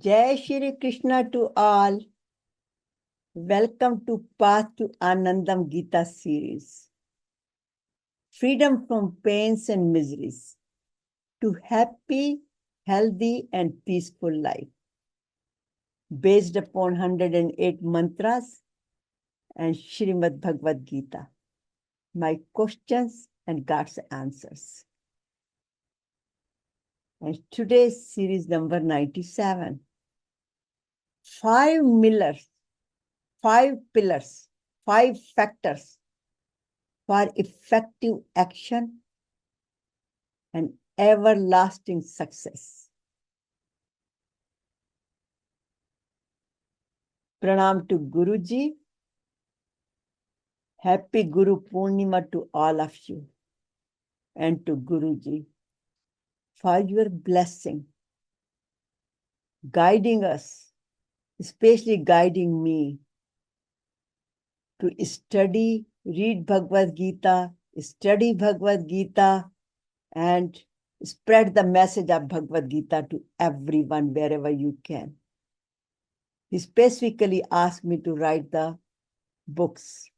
Jai Shri Krishna to all. Welcome to Path to Anandam Gita series. Freedom from pains and miseries to happy, healthy and peaceful life. Based upon 108 mantras and Srimad Bhagavad Gita. My questions and God's answers. And today's series number 97. 5 pillars, 5 factors for effective action and everlasting success. Pranam to Guruji. Happy Guru Purnima to all of you and to Guruji for your blessing, guiding us, especially guiding me to study, read Bhagavad Gita, study Bhagavad Gita, and spread the message of Bhagavad Gita to everyone wherever you can. He specifically asked me to write the books.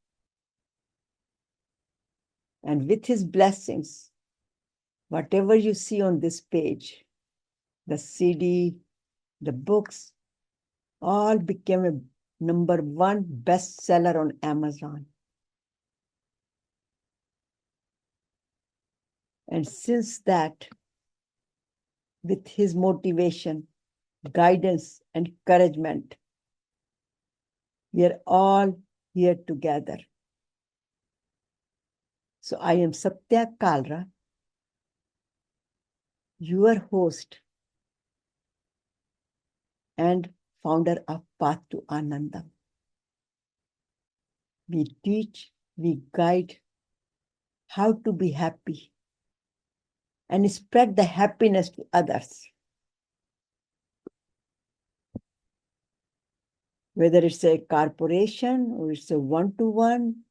And with his blessings, whatever you see on this page, the CD, the books, all became a #1 bestseller on Amazon. And since that, with his motivation, guidance, and encouragement, we are all here together. So I am SatyaKalra, your host and founder of Path to Anandam. We teach, we guide how to be happy and spread the happiness to others. Whether it's a corporation or it's a one-to-one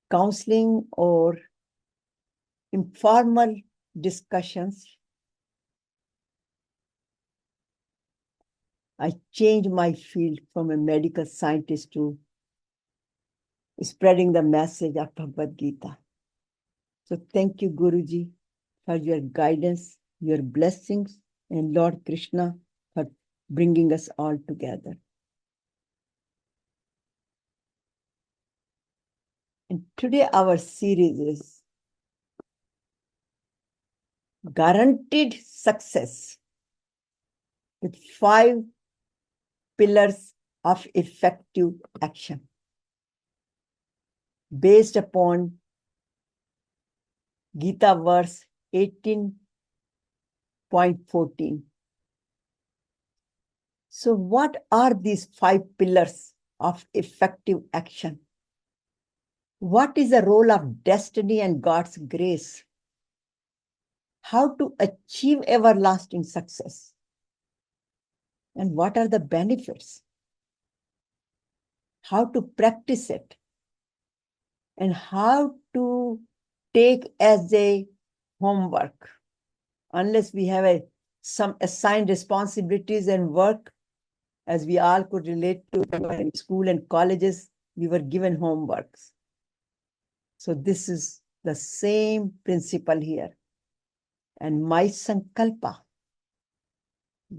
counseling or informal discussions, I changed my field from a medical scientist to spreading the message of Bhagavad Gita. So thank you, Guruji, for your guidance, your blessings, and Lord Krishna for bringing us all together. And today our series is Guaranteed Success with 5 pillars of effective action based upon Gita verse 18.14. So what are these 5 pillars of effective action? What is the role of destiny and God's grace? How to achieve everlasting success? And what are the benefits? How to practice it? And how to take as a homework. Unless we have some assigned responsibilities and work, as we all could relate to in school and colleges, we were given homeworks. So this is the same principle here. And my sankalpa,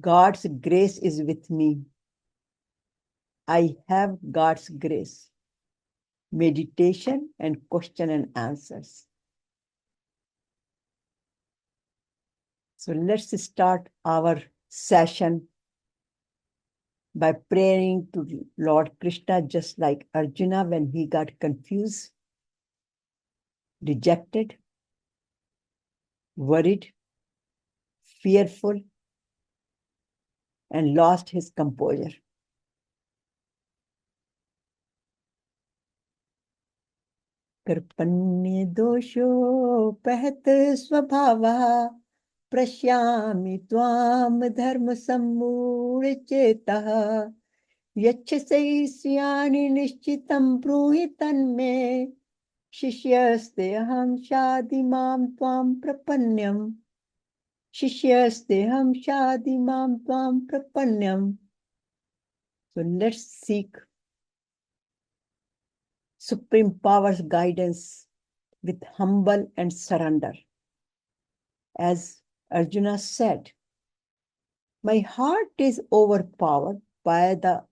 God's grace is with me. I have God's grace. Meditation and question and answers. So let's start our session by praying to Lord Krishna, just like Arjuna when he got confused, rejected, worried, fearful, and lost his composure. Karpanye dosho pahat svabhava prashyami tvam dharma sammudichetah yachasaisyani nishchitam bruhitan me shishyaste aham shadimam tvam prapanyam Shishyasteham shadimam tvam prapanyam. So let's seek Supreme Power's guidance with humble and surrender. As Arjuna said, my heart is overpowered by the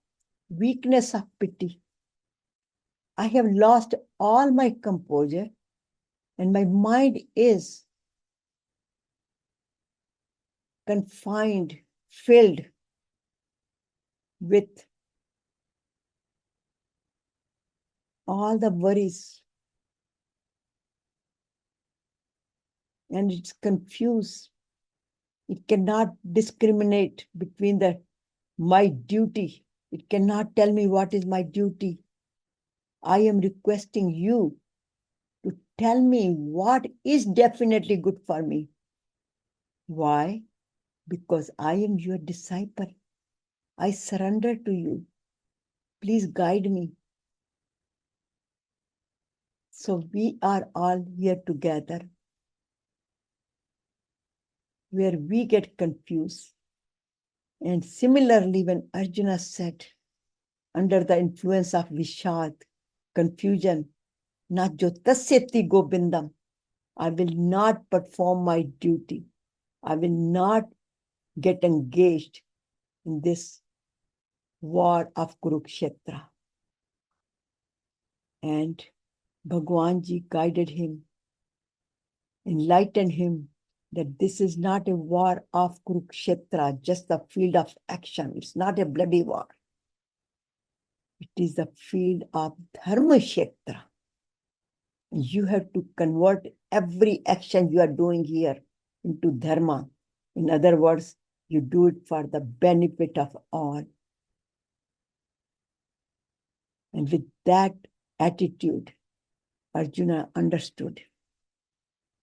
weakness of pity. I have lost all my composure and my mind is confined, filled with all the worries, and it's confused. It cannot discriminate between my duty. It cannot tell me what is my duty. I am requesting you to tell me what is definitely good for me. Why? Because I am your disciple. I surrender to you. Please guide me. So we are all here together where we get confused. And similarly, when Arjuna said, under the influence of Vishad, confusion, na jo tasyati gobindam, I will not perform my duty. I will not get engaged in this war of Kurukshetra. And Bhagwan Ji guided him, enlightened him that this is not a war of Kurukshetra, just the field of action. It's not a bloody war. It is the field of Dharma Kshetra. You have to convert every action you are doing here into Dharma. In other words, you do it for the benefit of all. And with that attitude, Arjuna understood.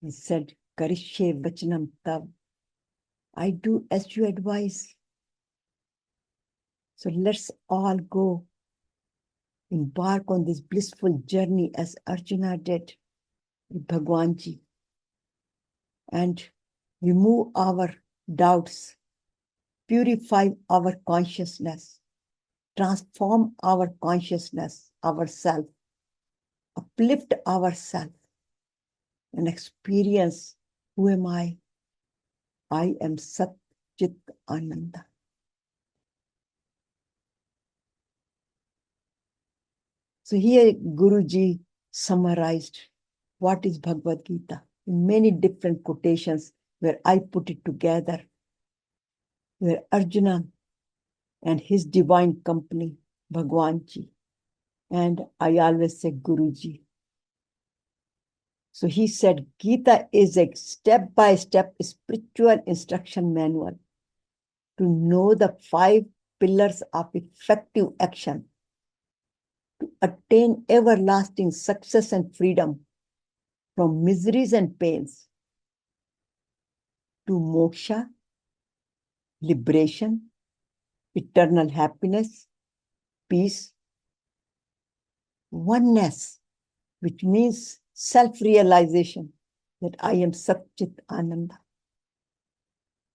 He said, Karishye vachanam tav. I do as you advise. So let's all go embark on this blissful journey as Arjuna did with Bhagwan Ji and remove our doubts, purify our consciousness, transform our consciousness, ourself, uplift ourself, and experience who am I? I am Sat Chit Ananda. So here Guruji summarized what is Bhagavad Gita in many different quotations where I put it together, where Arjuna and his divine company, Bhagwan Ji, and I always say Guruji. So he said, Gita is a step-by-step spiritual instruction manual to know the 5 pillars of effective action to attain everlasting success and freedom from miseries and pains, to moksha, liberation, eternal happiness, peace, oneness, which means self-realization that I am Sat Chit Ananda.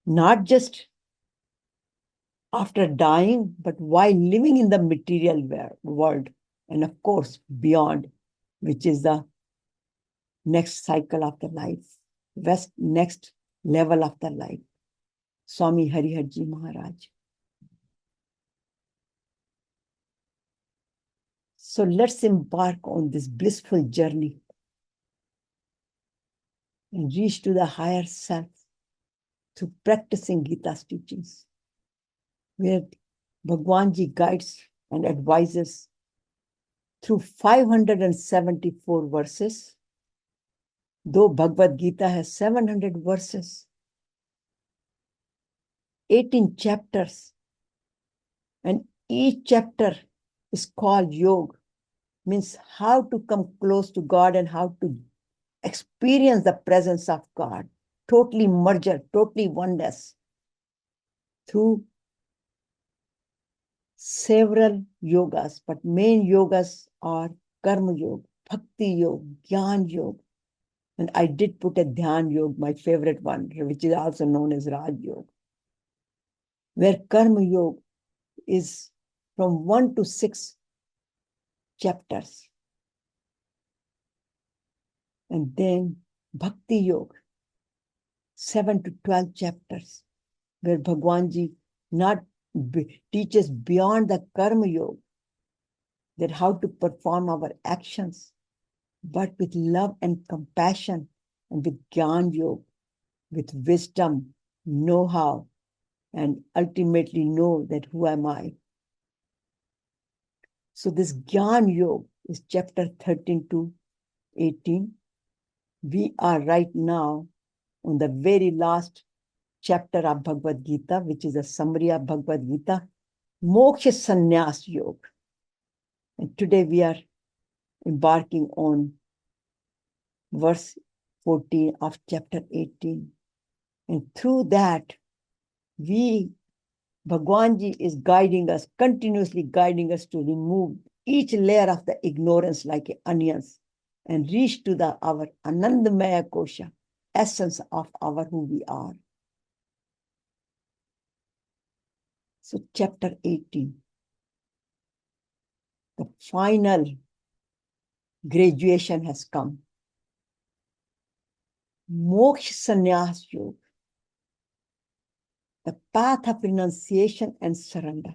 Not just after dying, but while living in the material world, and of course beyond, which is the next cycle of the life, next level of the life. Swami Hariharji Maharaj. So let's embark on this blissful journey and reach to the higher self through practicing Gita's teachings, where Bhagwan Ji guides and advises through 574 verses. Though Bhagavad Gita has 700 verses, 18 chapters, and each chapter is called Yoga, means how to come close to God and how to experience the presence of God, totally merger, totally oneness, through several yogas, but main yogas are Karma Yoga, Bhakti Yoga, Jnana Yoga, And I did put a Dhyan Yoga, my favorite one, which is also known as Raj Yoga, where Karma Yoga is from 1 to 6 chapters. And then Bhakti Yoga, 7 to 12 chapters, where Bhagwanji teaches beyond the Karma Yoga, that how to perform our actions, but with love and compassion, and with Gyan Yoga, with wisdom, know-how, and ultimately know that who am I. So this Gyan Yoga is chapter 13 to 18. We are right now on the very last chapter of Bhagavad Gita, which is a summary of Bhagavad Gita, Moksha Sannyas Yoga. And today we are embarking on verse 14 of chapter 18. And through that, Bhagwanji is guiding us, continuously guiding us to remove each layer of the ignorance like onions and reach to our Anandamaya Kosha, essence of our who we are. So chapter 18, the final graduation has come. Moksha Sannyas Yoga, the path of renunciation and surrender.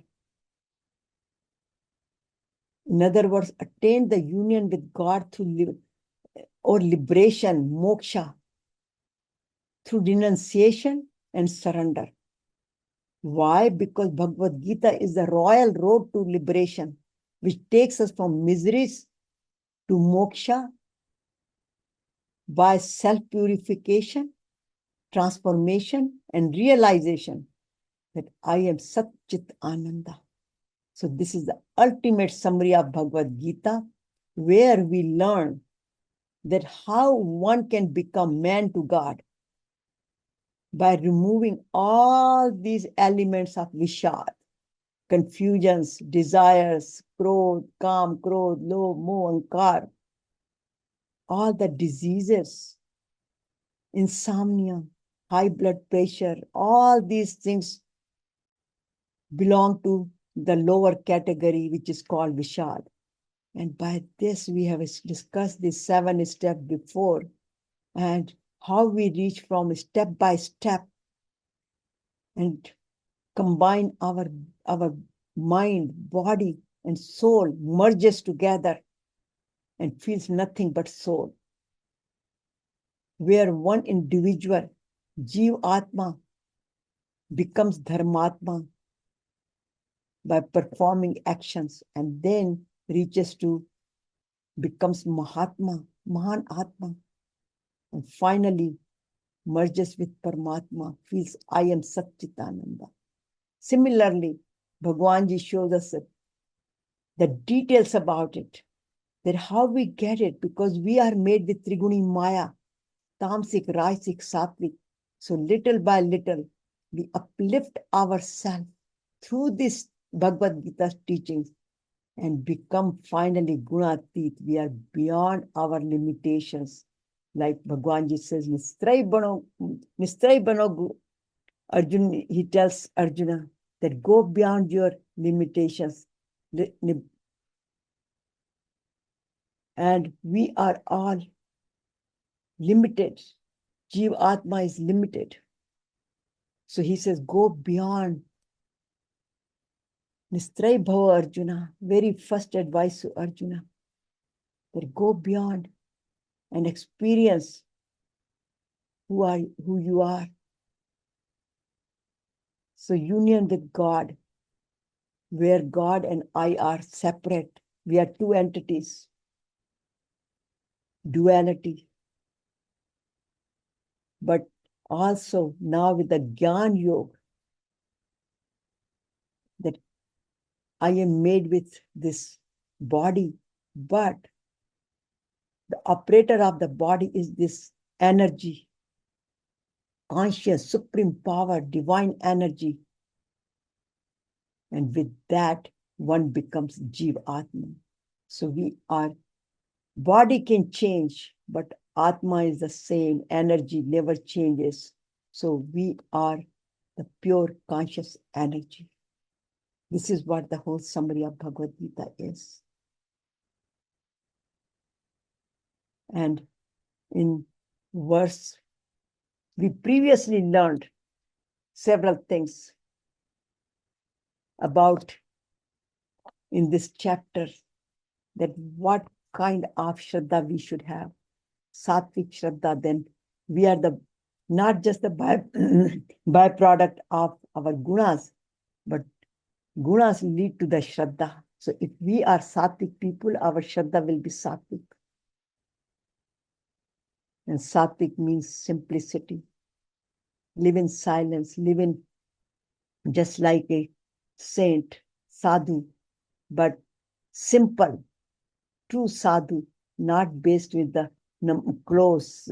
In other words, attain the union with God through liberation, moksha, through renunciation and surrender. Why? Because Bhagavad Gita is the royal road to liberation, which takes us from miseries to moksha by self-purification, transformation, and realization that I am Chit Ananda. So this is the ultimate summary of Bhagavad Gita, where we learn that how one can become man to God by removing all these elements of vishad, confusions, desires, krodh, kam, krodh, lobh, moh, ankar, all the diseases, insomnia, high blood pressure, all these things belong to the lower category, which is called vishad. And by this, we have discussed the 7 steps before, and how we reach from step by step and combine our mind, body, and soul merges together and feels nothing but soul. Where one individual, G.V.18.14, becomes Dharmatma by performing actions, and then reaches to becomes Mahatma, Mahan Atma, and finally merges with Paramatma, feels I am Satyakalra. Similarly, Bhagwanji shows us the details about it, that how we get it, because we are made with Triguni Maya, Tamsik, Rajasik, Sattvic. So little by little, we uplift ourselves through this Bhagavad Gita teachings and become finally Gunatit. We are beyond our limitations. Like Bhagwanji says, Nistray Bano, Arjuna, he tells Arjuna that go beyond your limitations. And we are all limited. Jiva-Atma is limited. So he says, go beyond. Nistray Bhava Arjuna, very first advice to Arjuna, that go beyond and experience who you are. So union with God, where God and I are separate. We are two entities. Duality. But also now with the Gyan Yoga, that I am made with this body, but the operator of the body is this energy, conscious, supreme power, divine energy. And with that, one becomes Jiva-Atma. So we are Body can change, but Atma is the same. Energy never changes. So we are the pure conscious energy. This is what the whole summary of Bhagavad Gita is. And in verse, we previously learned several things about in this chapter, that what kind of Shraddha we should have. Sattvic Shraddha, then we are the not just the byproduct of our gunas, but gunas lead to the Shraddha. So if we are Sattvic people, our Shraddha will be Sattvic. And Sattvic means simplicity. Live in silence, live in just like a saint, sadhu, but simple, true sadhu, not based with the clothes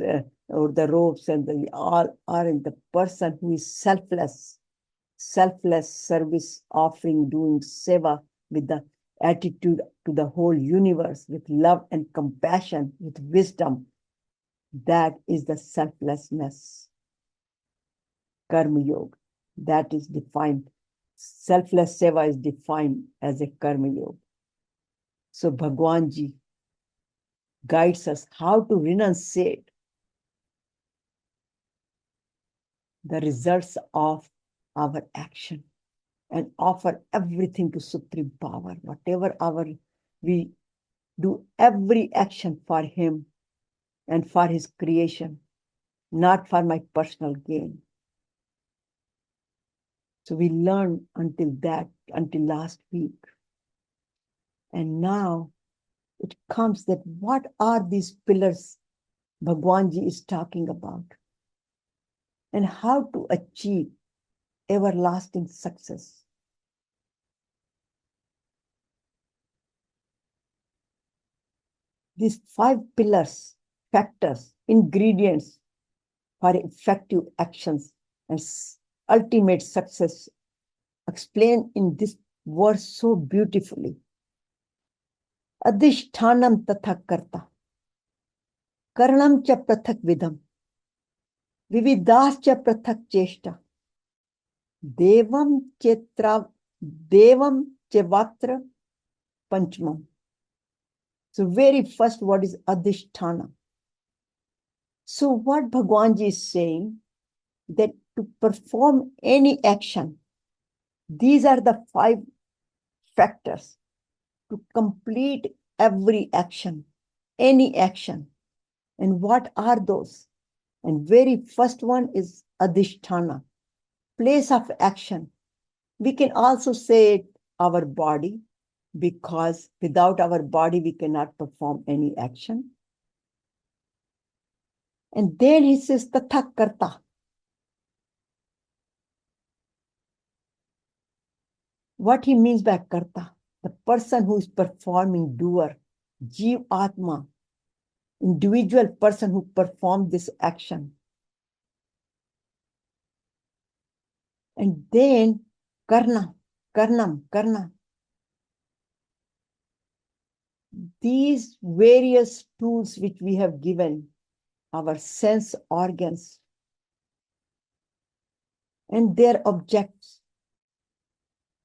or the robes, and all are in the person who is selfless service offering, doing seva with the attitude to the whole universe, with love and compassion, with wisdom. That is the selflessness. Karma yoga, that is defined. Selfless seva is defined as a karma yoga. So Bhagwan Ji guides us how to renunciate the results of our action and offer everything to Supreme Power. Whatever we do every action for Him and for His creation, not for my personal gain. So we learned until last week. And now it comes that what are these pillars Bhagwan Ji is talking about, and how to achieve everlasting success. These 5 pillars, factors, ingredients for effective actions and ultimate success, explained in this verse so beautifully. Adhishthanam tatha karta, karanam cha prathak vidam, vividas cha prathak cheshta, devam chevatra panchmam. So very first, what is adhisthana? So what Bhagwan Ji is saying, that to perform any action, these are the 5 factors to complete every action, any action. And what are those? And very first one is adhisthana, place of action. We can also say our body, because without our body, we cannot perform any action. And then he says, tatha karta. What he means by karta, the person who is performing, doer, G.V.18.14, individual person who performed this action. And then karna. These various tools which we have given, our sense organs, and their objects,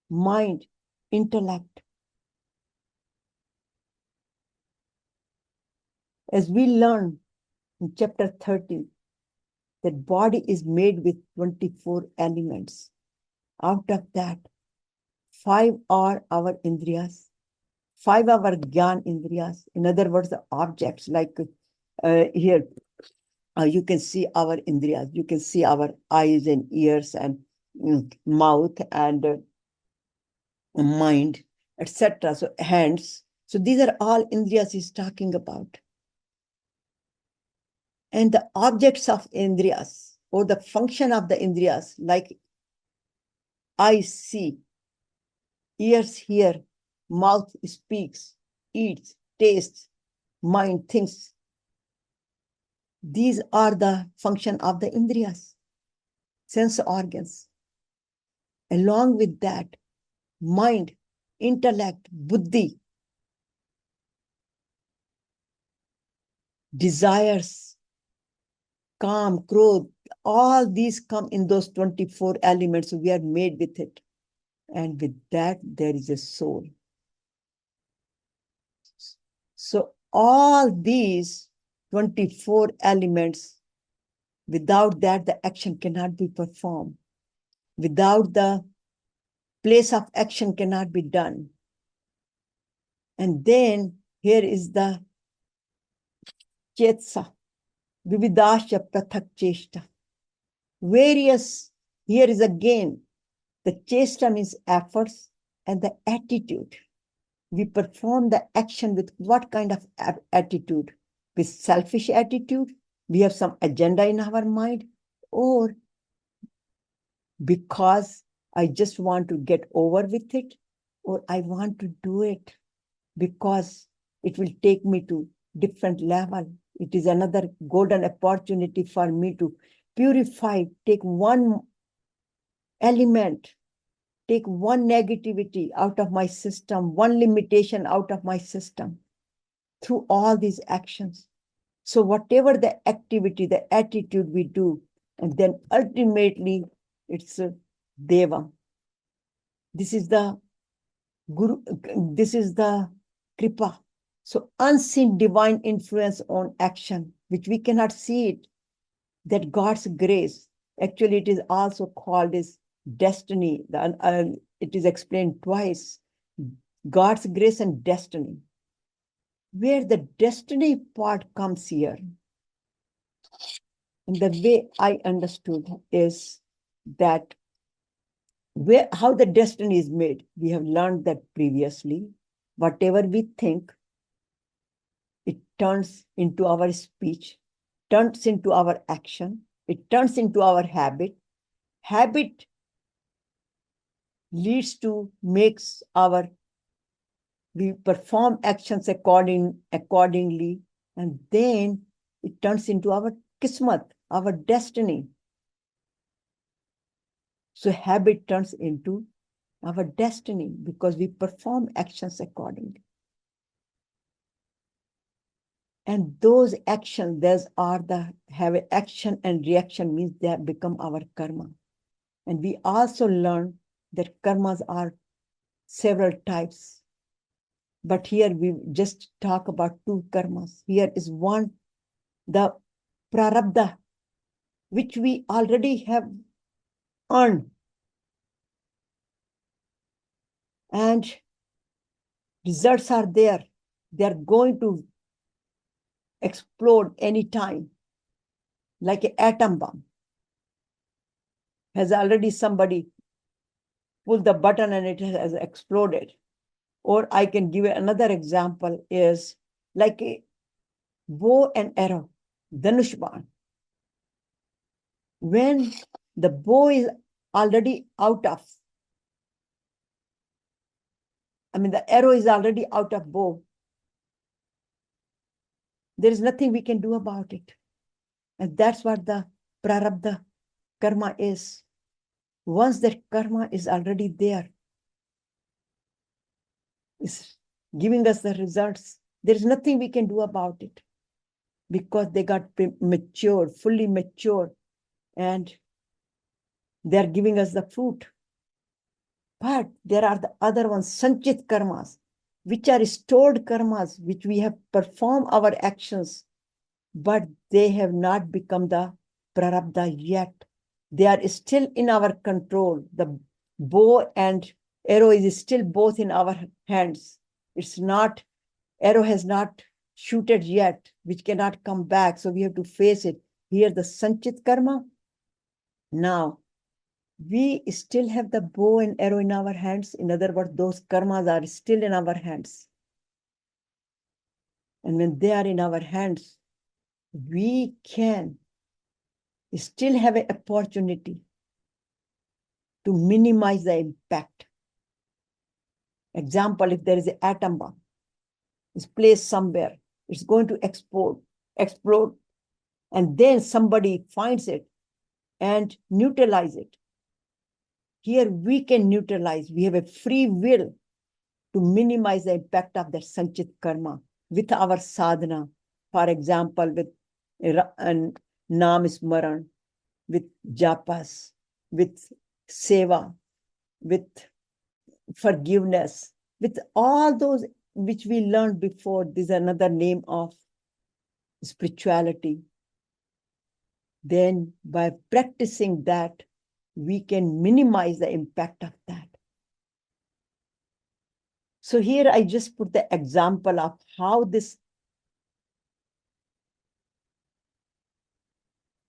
mind, intellect. As we learn in chapter 30, that body is made with 24 elements. Out of that, 5 are our indriyas, 5 are our gyan indriyas. In other words, the objects, like here, you can see our indriyas. You can see our eyes and ears and mouth and mind, etc. So hands. So these are all indriyas he's talking about. And the objects of indriyas, or the function of the indriyas, like eyes see, ears hear, mouth speaks, eats, tastes, mind thinks. These are the function of the indriyas, sense organs. Along with that, mind, intellect, buddhi. desires, calm, krodh, all these come in those 24 elements. We are made with it. And with that, there is a soul. So all these 24 elements, without that, the action cannot be performed. Without the place of action cannot be done. And then here is the chetsa, vividasya prathak cheshta. Various, here is again, the cheshta means efforts and the attitude. We perform the action with what kind of attitude? With selfish attitude? We have some agenda in our mind? Or because I just want to get over with it? Or I want to do it because it will take me to different level. It is another golden opportunity for me to purify, take one element, take one negativity out of my system, one limitation out of my system through all these actions. So whatever the activity, the attitude we do, and then ultimately it's Deva. This is the Guru, this is the Kripa. So unseen divine influence on action, which we cannot see it, that God's grace. Actually, it is also called as destiny. It is explained twice. God's grace and destiny. Where the destiny part comes here. And the way I understood is that how the destiny is made. We have learned that previously. Whatever we think, it turns into our speech, turns into our action, it turns into our habit. Habit leads to we perform actions accordingly, and then it turns into our kismat, our destiny. So habit turns into our destiny because we perform actions accordingly. And those actions, have an action and reaction, means they have become our karma. And we also learn that karmas are several types. But here we just talk about two karmas. Here is one, the prarabdha, which we already have earned. And results are there. They are going to explode anytime, like an atom bomb. Has already somebody pulled the button and it has exploded. Or I can give another example is like a bow and arrow, Dhanushban. When the bow is already the arrow is already out of bow, there is nothing we can do about it. And that's what the prarabdha karma is. Once that karma is already there, it's giving us the results. There is nothing we can do about it because they got mature, fully mature, and they're giving us the fruit. But there are the other ones, sanchit karmas, which are stored karmas, which we have performed our actions, but they have not become the prarabdha yet. They are still in our control. The bow and arrow is still both in our hands. It's not, arrow has not shooted yet, which cannot come back. So we have to face it. Here, the sanchit karma. Now, we still have the bow and arrow in our hands. In other words, those karmas are still in our hands. And when they are in our hands, we can still have an opportunity to minimize the impact. Example, if there is an atom bomb, it's placed somewhere, it's going to explode, and then somebody finds it and neutralize it. Here we can neutralize. We have a free will to minimize the impact of that sanchit karma with our sadhana, for example, with and Nam Smaran, with japas, with seva, with forgiveness, with all those which we learned before. This is another name of spirituality. Then by practicing that, we can minimize the impact of that. So here I just put the example of how this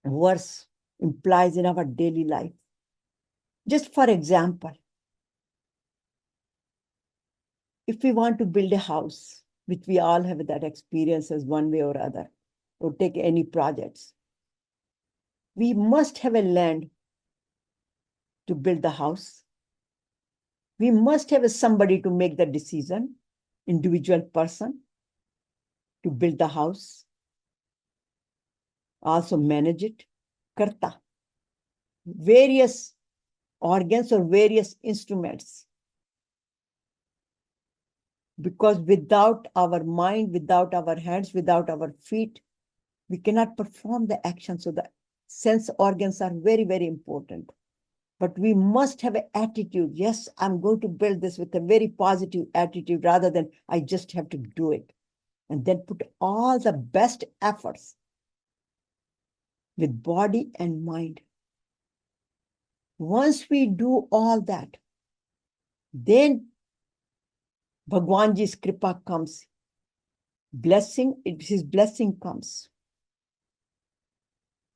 verse implies in our daily life. Just for example, if we want to build a house, which we all have that experience as one way or other, or take any projects, we must have a land to build the house. We must have somebody to make the decision, individual person, to build the house, also manage it, karta, various organs or various instruments. Because without our mind, without our hands, without our feet, we cannot perform the action. So the sense organs are very, very important. But we must have an attitude. Yes, I'm going to build this with a very positive attitude rather than I just have to do it. And then put all the best efforts with body and mind. Once we do all that, then Bhagwanji's kripa comes. His blessing comes.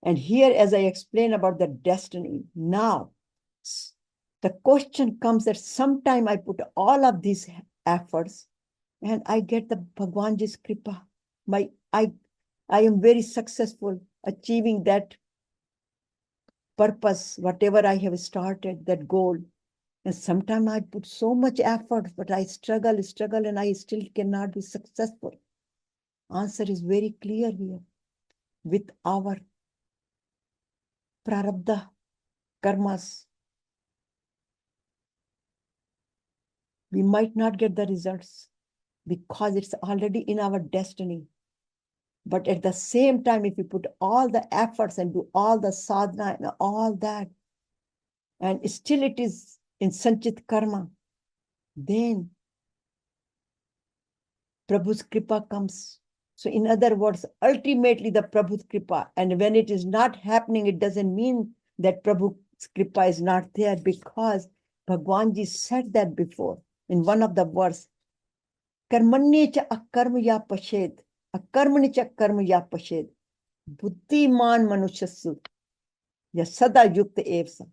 And here, as I explain about the destiny, now the question comes that sometime I put all of these efforts and I get the Bhagwanji's kripa. I am very successful achieving that purpose, whatever I have started, that goal. And sometimes I put so much effort, but I struggle, and I still cannot be successful. Answer is very clear here. With our prarabdha, karmas, we might not get the results because it's already in our destiny. But at the same time, if we put all the efforts and do all the sadhana and all that, and still it is in sanchit karma, then Prabhu's kripa comes. So in other words, ultimately the Prabhu's kripa, and when it is not happening, it doesn't mean that Prabhu's kripa is not there, because Bhagwanji said that before in one of the verse, karmanye cha akarma ya pashed, akarmani cha karma ya pashed, buddhiman manushyasu ya sada yukta evsa.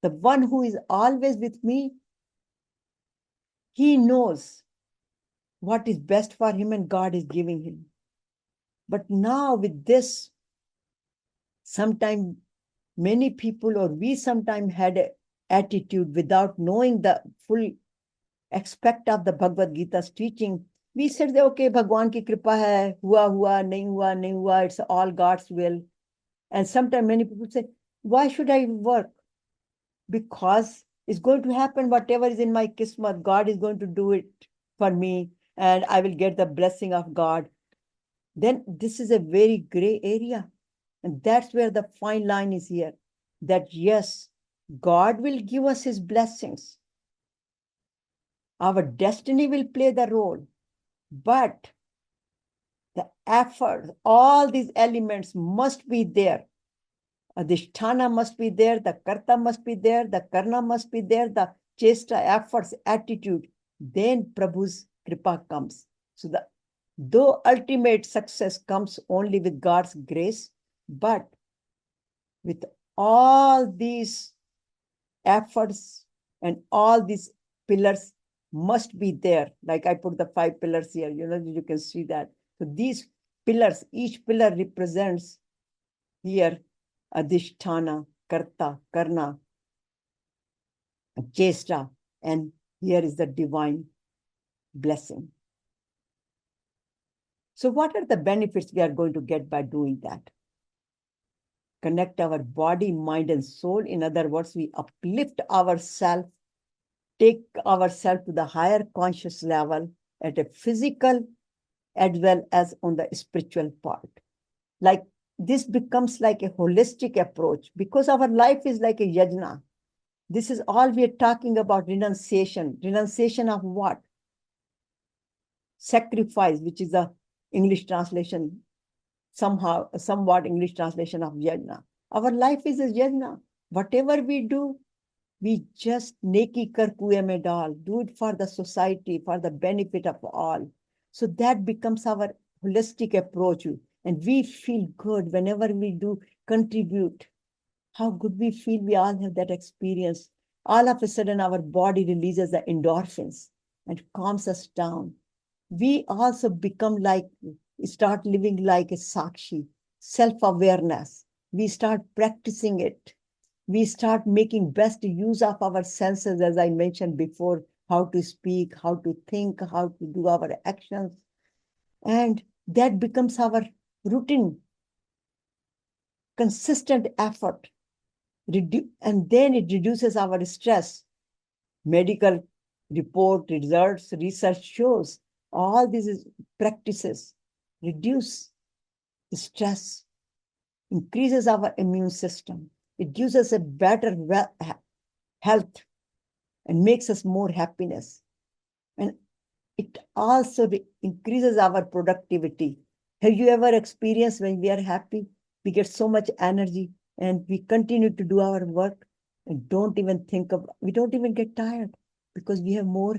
The one who is always with me, he knows what is best for him and God is giving him. But now with this, sometimes many people, or we sometimes had an attitude without knowing the full aspect of the Bhagavad Gita's teaching. We said, okay, Bhagwan ki kripa hai, hua, nahi hua, it's all God's will. And sometimes many people say, why should I work? Because it's going to happen, whatever is in my kismat, God is going to do it for me, and I will get the blessing of God. Then this is a very gray area. And that's where the fine line is here. That yes, God will give us his blessings. Our destiny will play the role. But the effort, all these elements must be there. Adhisthana must be there, the karta must be there, the karna must be there, the chesta, efforts, attitude. Then Prabhu's kripa comes. So though ultimate success comes only with God's grace, but with all these efforts and all these pillars must be there. Like I put the 5 pillars here, you can see that. So these pillars, each pillar represents here Adhisthana, Karta, Karna, Chesta, and here is the divine blessing. So what are the benefits we are going to get by doing that? Connect our body, mind, and soul. In other words, we uplift ourselves, take ourselves to the higher conscious level at a physical as well as on the spiritual part. Like this becomes like a holistic approach because our life is like a yajna. This is all we are talking about, renunciation. Renunciation of what? Sacrifice, which is the English translation, somewhat English translation of yajna. Our life is a yajna. Whatever we do, we just neki kar kuएं में डाल, do it for the society, for the benefit of all. So that becomes our holistic approach. And we feel good whenever we do contribute. How good we feel, we all have that experience. All of a sudden, our body releases the endorphins and calms us down. We also become like, start living like a sakshi, self-awareness. We start practicing it. We start making best use of our senses, as I mentioned before, how to speak, how to think, how to do our actions. And that becomes our routine, consistent effort. And then it reduces our stress. Medical report, results, research shows all these practices reduce stress, increases our immune system. It gives us a better health and makes us more happiness. And it also increases our productivity. Have you ever experienced when we are happy, we get so much energy and we continue to do our work and we don't even get tired because we have more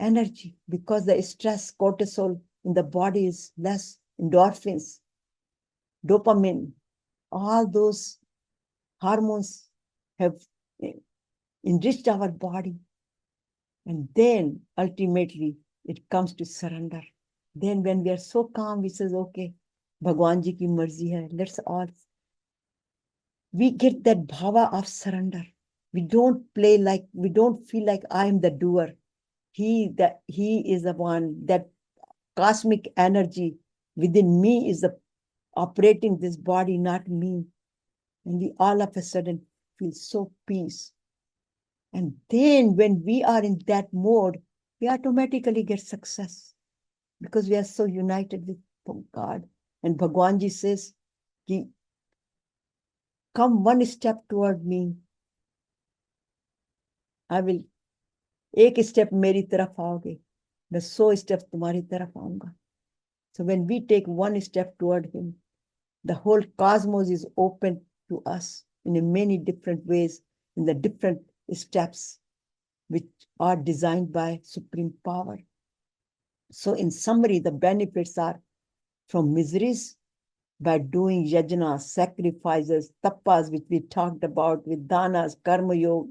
energy, because the stress, cortisol in the body is less, endorphins, dopamine, all those hormones have enriched our body. And then ultimately it comes to surrender. Then when we are so calm, we say, okay, Bhagwan ji ki marzi hai, let's all. We get that bhava of surrender. We don't feel like I am the doer. He is the one, that cosmic energy within me is the operating this body, not me. And we all of a sudden feel so peace. And then when we are in that mode, we automatically get success because we are so united with God. And Bhagwan ji says, come one step toward me. I will, एक step मेरी तरफ आओगे, मैं 100 steps तुम्हारी तरफ आऊंगा. So when we take one step toward him, the whole cosmos is open to us in many different ways, in the different steps which are designed by supreme power. So in summary, the benefits are from miseries by doing yajnas, sacrifices, tapas, which we talked about, with danas, karma yoga.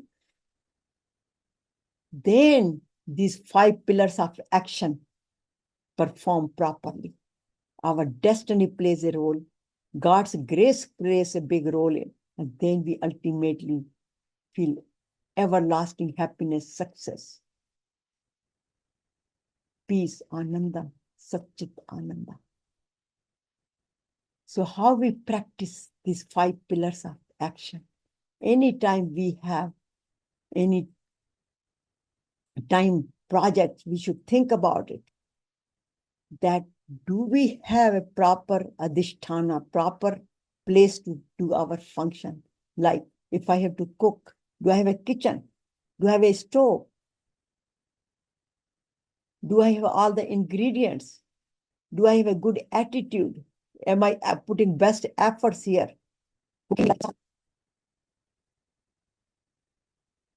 Then these 5 pillars of action perform properly. Our destiny plays a role. God's grace plays a big role in, and then we ultimately feel everlasting happiness, success, peace, Anandam, Chit Ananda. So how we practice these 5 pillars of action? Anytime we have any time project, we should think about it. That do we have a proper adhisthana, proper place to do our function? Like if I have to cook, do I have a kitchen? Do I have a stove? Do I have all the ingredients? Do I have a good attitude? Am I putting best efforts here?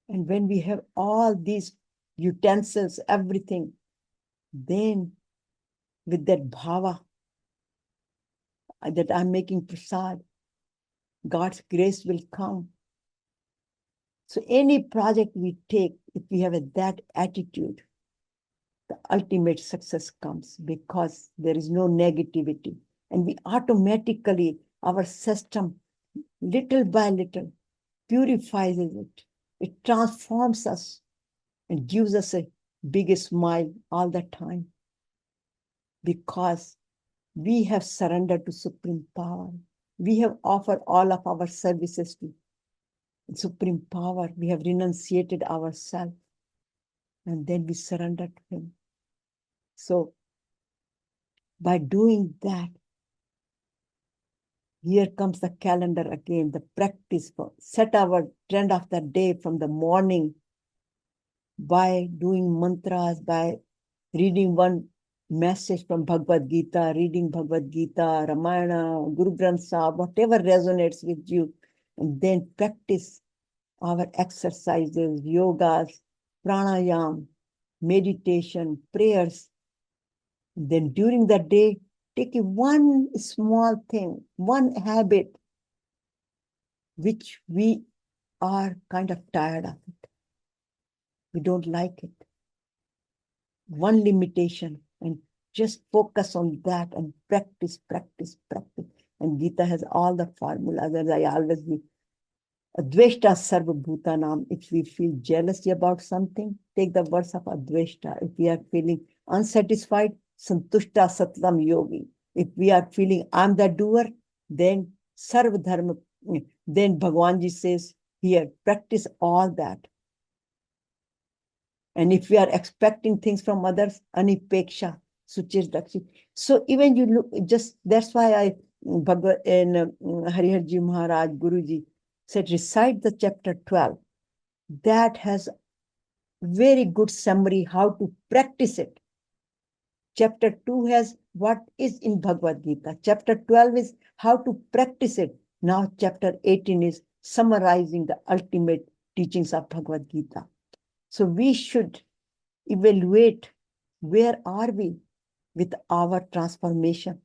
And when we have all these utensils, everything, then with that bhava that I'm making prasad, God's grace will come. So any project we take, if we have that attitude, the ultimate success comes because there is no negativity. And we automatically, our system, little by little, purifies it. It transforms us and gives us a big smile all the time because we have surrendered to supreme power. We have offered all of our services to supreme power. We have renunciated ourselves and then we surrender to him. So By doing that, here comes the calendar again, the practice for set our trend of the day from the morning by doing mantras, by reading one message from Bhagavad Gita, reading Bhagavad Gita, Ramayana, Guru Granth Sahib, whatever resonates with you, and then practice our exercises, yogas, pranayam, meditation, prayers. Then during the day, take one small thing, one habit, which we are kind of tired of it. We don't like it. One limitation, and just focus on that and practice, practice, practice. And Gita has all the formulas, as I always do. Adveshta sarva bhutanam. If we feel jealousy about something, take the verse of Adveshta. If we are feeling unsatisfied, santushta satlam yogi. If we are feeling I'm the doer, then sarva dharma. Then Bhagwanji says here, practice all that. And if we are expecting things from others, anipeksha, suchir dakshi. So even you look, just that's why I, Hariharji Maharaj, Guruji said, recite the chapter 12. That has very good summary how to practice it. Chapter 2 has what is in Bhagavad Gita. Chapter 12 is how to practice it. Now chapter 18 is summarizing the ultimate teachings of Bhagavad Gita. So we should evaluate where are we with our transformation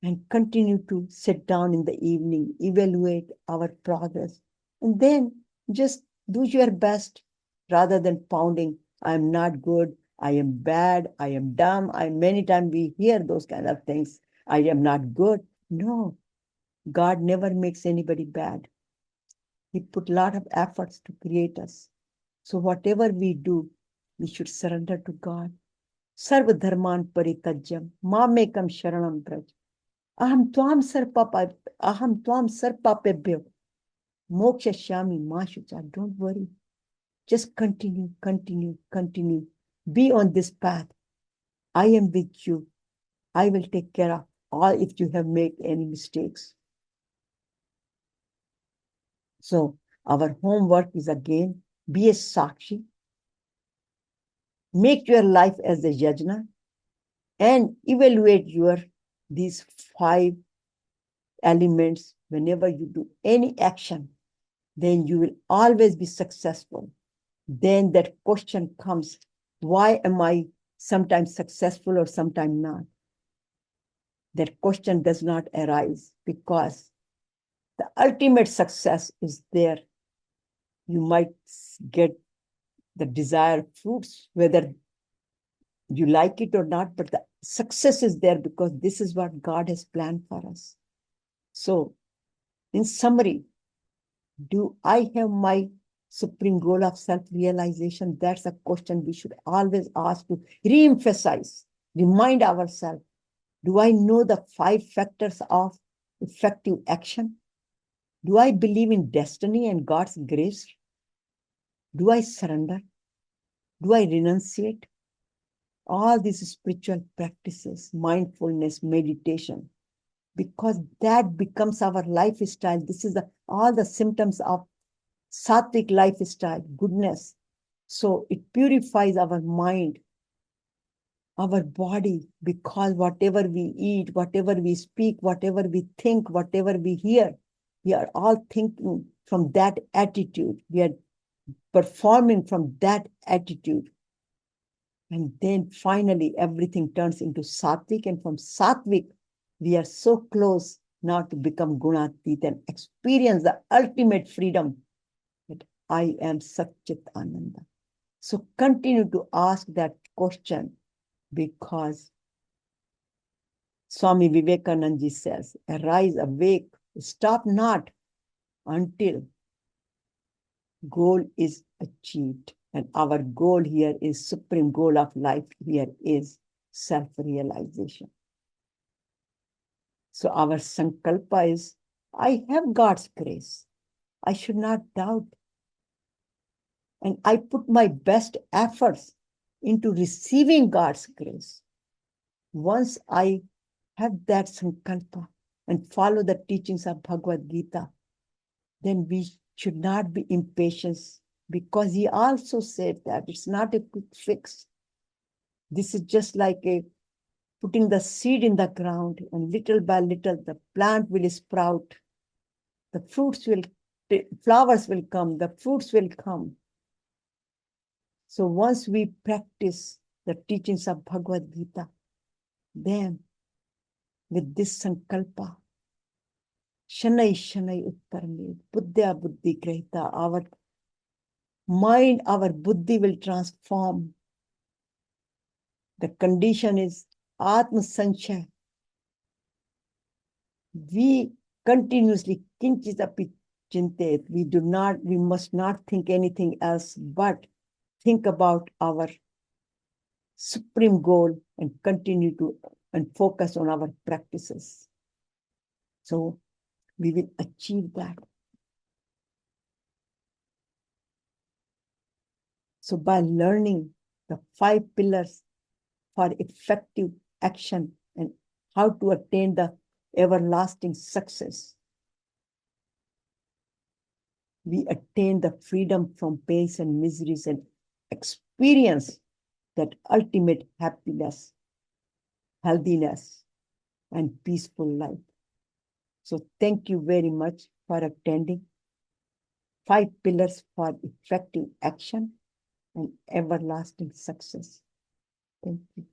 and continue to sit down in the evening, evaluate our progress, and then just do your best rather than pounding, I'm not good, I am bad, I am dumb. Many times we hear those kind of things. I am not good. No, God never makes anybody bad. He put a lot of efforts to create us. So whatever we do, we should surrender to God. Sarva dharman paritajyam, mamekam sharanam braj. Aham tvam sarpapebhyo, moksha shami ma shucha. Don't worry. Just continue, continue, continue. Be on this path. I am with you. I will take care of all if you have made any mistakes. So our homework is again, be a Sakshi. Make your life as a yajna and evaluate these 5 elements. Whenever you do any action, then you will always be successful. Then that question comes, why am I sometimes successful or sometimes not? That question does not arise because the ultimate success is there. You might get the desired fruits, whether you like it or not, but the success is there because this is what God has planned for us. So, in summary, do I have my supreme goal of self-realization? That's a question we should always ask, to re-emphasize, remind ourselves. Do I know the 5 factors of effective action? Do I believe in destiny and God's grace? Do I surrender? Do I renunciate? All these spiritual practices, mindfulness, meditation, because that becomes our lifestyle. This is all the symptoms of sattvic lifestyle, goodness. So it purifies our mind, our body, because whatever we eat, whatever we speak, whatever we think, whatever we hear, we are all thinking from that attitude. We are performing from that attitude. And then finally, everything turns into sattvic. And from sattvic, we are so close now to become gunatit and experience the ultimate freedom that I am Chit Ananda. So continue to ask that question, because Swami Vivekananda says, arise, awake, stop not until goal is achieved. And our goal here is, supreme goal of life here is self-realization. So our sankalpa is, I have God's grace. I should not doubt. And I put my best efforts into receiving God's grace. once I have that sankalpa and follow the teachings of Bhagavad Gita, then we should not be impatient, because he also said that it's not a quick fix. This is just like putting the seed in the ground, and little by little the plant will sprout. The flowers will come, the fruits will come. So once we practice the teachings of Bhagavad Gita, then with this sankalpa, Shanai Shanai Uttarme, Buddhya Buddhi Grahita, our mind, our buddhi will transform. The condition is Atma Sanchaya. We continuously kinchitapi chintet. We must not think anything else but think about our supreme goal and continue to and focus on our practices. So we will achieve that. So by learning the 5 pillars for effective action and how to attain the everlasting success, we attain the freedom from pains and miseries and experience that ultimate happiness, healthiness, and peaceful life. So thank you very much for attending 5 pillars for effective action and everlasting success. Thank you.